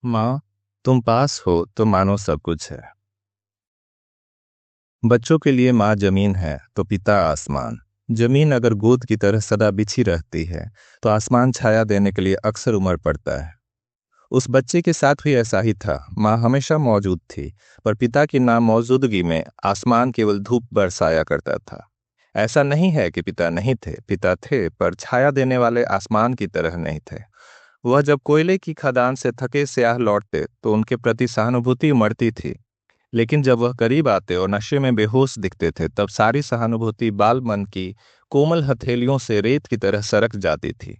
माँ, तुम पास हो तो मानो सब कुछ है। बच्चों के लिए माँ जमीन है तो पिता आसमान। जमीन अगर गोद की तरह सदा बिछी रहती है तो आसमान छाया देने के लिए अक्सर उमड़ पड़ता है। उस बच्चे के साथ भी ऐसा ही था। माँ हमेशा मौजूद थी, पर पिता की नामौजूदगी में आसमान केवल धूप बरसाया करता था। ऐसा नहीं है कि पिता नहीं थे, पिता थे, पर छाया देने वाले आसमान की तरह नहीं थे। वह जब कोयले की खदान से थके स्याह लौटते तो उनके प्रति सहानुभूति उमड़ती थी, लेकिन जब वह करीब आते और नशे में बेहोश दिखते थे तब सारी सहानुभूति बाल मन की कोमल हथेलियों से रेत की तरह सरक जाती थी।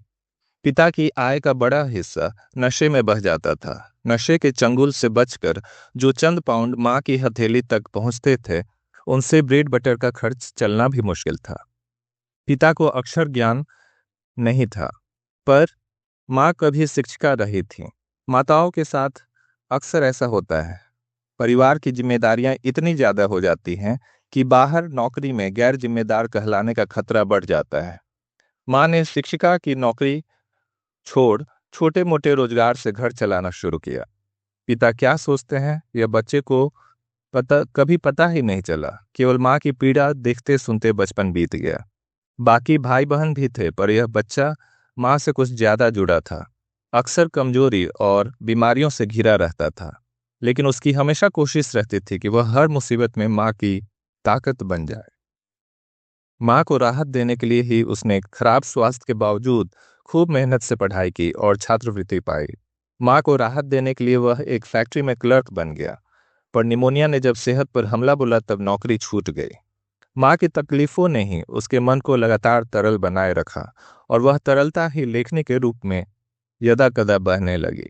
पिता की आय का बड़ा हिस्सा नशे में बह जाता था। नशे के चंगुल से बचकर जो चंद पाउंड माँ की हथेली तक पहुंचते थे, उनसे ब्रेड बटर का खर्च चलना भी मुश्किल था। पिता को अक्षर ज्ञान नहीं था, पर माँ कभी शिक्षिका रही थी। माताओं के साथ अक्सर ऐसा होता है। परिवार की जिम्मेदारियां इतनी ज्यादा हो जाती हैं कि बाहर नौकरी में गैर जिम्मेदार कहलाने का खतरा बढ़ जाता है। माँ ने शिक्षिका की नौकरी छोड़ छोटे मोटे रोजगार से घर चलाना शुरू किया। पिता क्या सोचते हैं यह बच्चे को कभी पता ही नहीं चला। केवल माँ की पीड़ा देखते सुनते बचपन बीत गया। बाकी भाई बहन भी थे, पर यह बच्चा माँ से कुछ ज्यादा जुड़ा था। अक्सर कमजोरी और बीमारियों से घिरा रहता था, लेकिन उसकी हमेशा कोशिश रहती थी कि वह हर मुसीबत में माँ की ताकत बन जाए। माँ को राहत देने के लिए ही उसने खराब स्वास्थ्य के बावजूद खूब मेहनत से पढ़ाई की और छात्रवृत्ति पाई। माँ को राहत देने के लिए वह एक फैक्ट्री में क्लर्क बन गया, पर निमोनिया ने जब सेहत पर हमला बोला तब नौकरी छूट गई। माँ की तकलीफों ने ही उसके मन को लगातार तरल बनाए रखा, और वह तरलता ही लेखनी के रूप में यदा कदा बहने लगी।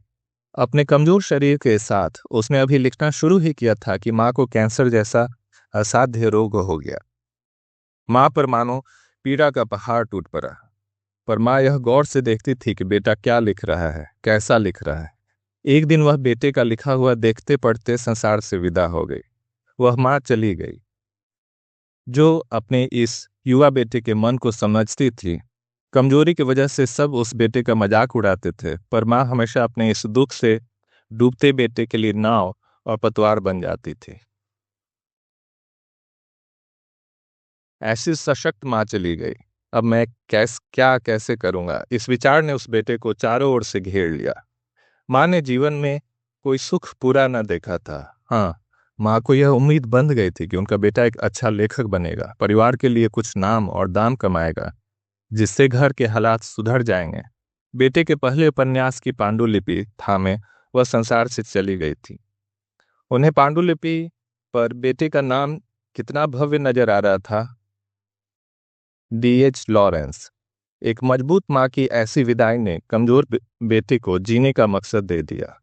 अपने कमजोर शरीर के साथ उसने अभी लिखना शुरू ही किया था कि माँ को कैंसर जैसा असाध्य रोग हो गया। माँ पर मानो पीड़ा का पहाड़ टूट पड़ा, पर माँ यह गौर से देखती थी कि बेटा क्या लिख रहा है, कैसा लिख रहा है। एक दिन वह बेटे का लिखा हुआ देखते पढ़ते संसार से विदा हो गई। वह माँ चली गई जो अपने इस युवा बेटे के मन को समझती थी। कमजोरी की वजह से सब उस बेटे का मजाक उड़ाते थे, पर माँ हमेशा अपने इस दुख से डूबते बेटे के लिए नाव और पतवार बन जाती थी। ऐसी सशक्त माँ चली गई। अब मैं कैसे करूंगा, इस विचार ने उस बेटे को चारों ओर से घेर लिया। माँ ने जीवन में कोई सुख पूरा न देखा था। हाँ, माँ को यह उम्मीद बंध गई थी कि उनका बेटा एक अच्छा लेखक बनेगा, परिवार के लिए कुछ नाम और दाम कमाएगा, जिससे घर के हालात सुधर जाएंगे। बेटे के पहले उपन्यास की पांडुलिपि थामे वह संसार से चली गई थी। उन्हें पांडुलिपि पर बेटे का नाम कितना भव्य नजर आ रहा था। D H Lawrence. एक मजबूत माँ की ऐसी विदाई ने कमजोर बेटे को जीने का मकसद दे दिया।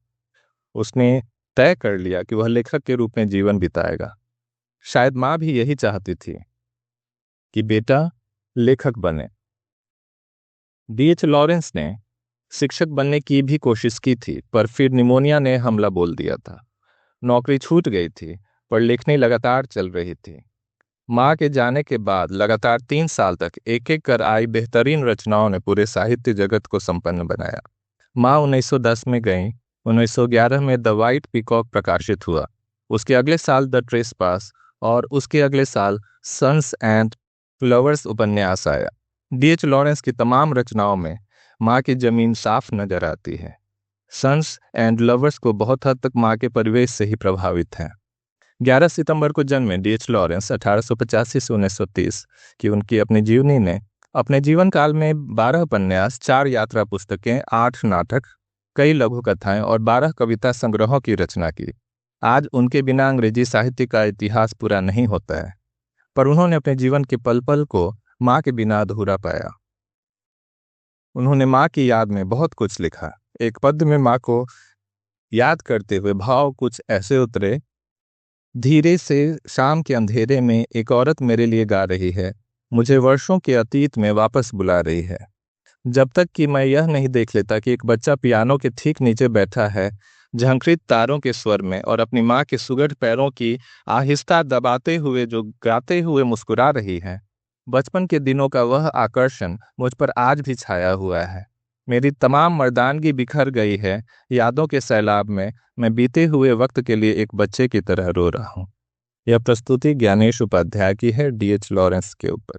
उसने तय कर लिया कि वह लेखक के रूप में जीवन बिताएगा। शायद माँ भी यही चाहती थी कि बेटा लेखक बने। डीएच लॉरेंस ने शिक्षक बनने की भी कोशिश की थी, पर फिर निमोनिया ने हमला बोल दिया था। नौकरी छूट गई थी, पर लेखनी लगातार चल रही थी। माँ के जाने के बाद लगातार 3 साल तक एक एक कर आई बेहतरीन रचनाओं ने पूरे साहित्य जगत को संपन्न बनाया। माँ 1910 में गई। 1911 में द वाइट पीकॉक प्रकाशित हुआ। उसके अगले साल द ट्रेसपास, और उसके अगले साल सन्स एंड फ्लावर्स उपन्यास आया। डीएच लॉरेंस की तमाम रचनाओं में माँ की जमीन साफ नजर आती है। सन्स एंड लवर्स को बहुत हद तक माँ के परिवेश से ही प्रभावित हैं। 11 सितंबर को जन्मे डीएच लॉरेंस 1885 से 1930 की उनकी अपनी जीवनी ने अपने जीवन काल में 12 उपन्यास, 4 यात्रा पुस्तकें, 8 नाटक, कई लघु कथाएं और 12 कविता संग्रहों की रचना की। आज उनके बिना अंग्रेजी साहित्य का इतिहास पूरा नहीं होता है, पर उन्होंने अपने जीवन के पल पल को माँ के बिना अधूरा पाया। उन्होंने माँ की याद में बहुत कुछ लिखा। एक पद्य में माँ को याद करते हुए भाव कुछ ऐसे उतरे। धीरे से शाम के अंधेरे में एक औरत मेरे लिए गा रही है, मुझे वर्षों के अतीत में वापस बुला रही है। जब तक कि मैं यह नहीं देख लेता कि एक बच्चा पियानो के ठीक नीचे बैठा है, झंकृत तारों के स्वर में, और अपनी माँ के सुगढ़ पैरों की आहिस्ता दबाते हुए जो गाते हुए मुस्कुरा रही है, बचपन के दिनों का वह आकर्षण मुझ पर आज भी छाया हुआ है। मेरी तमाम मर्दानगी बिखर गई है। यादों के सैलाब में मैं बीते हुए वक्त के लिए एक बच्चे की तरह रो रहा हूँ। यह प्रस्तुति ज्ञानेश उपाध्याय की है, डीएच लॉरेंस के ऊपर।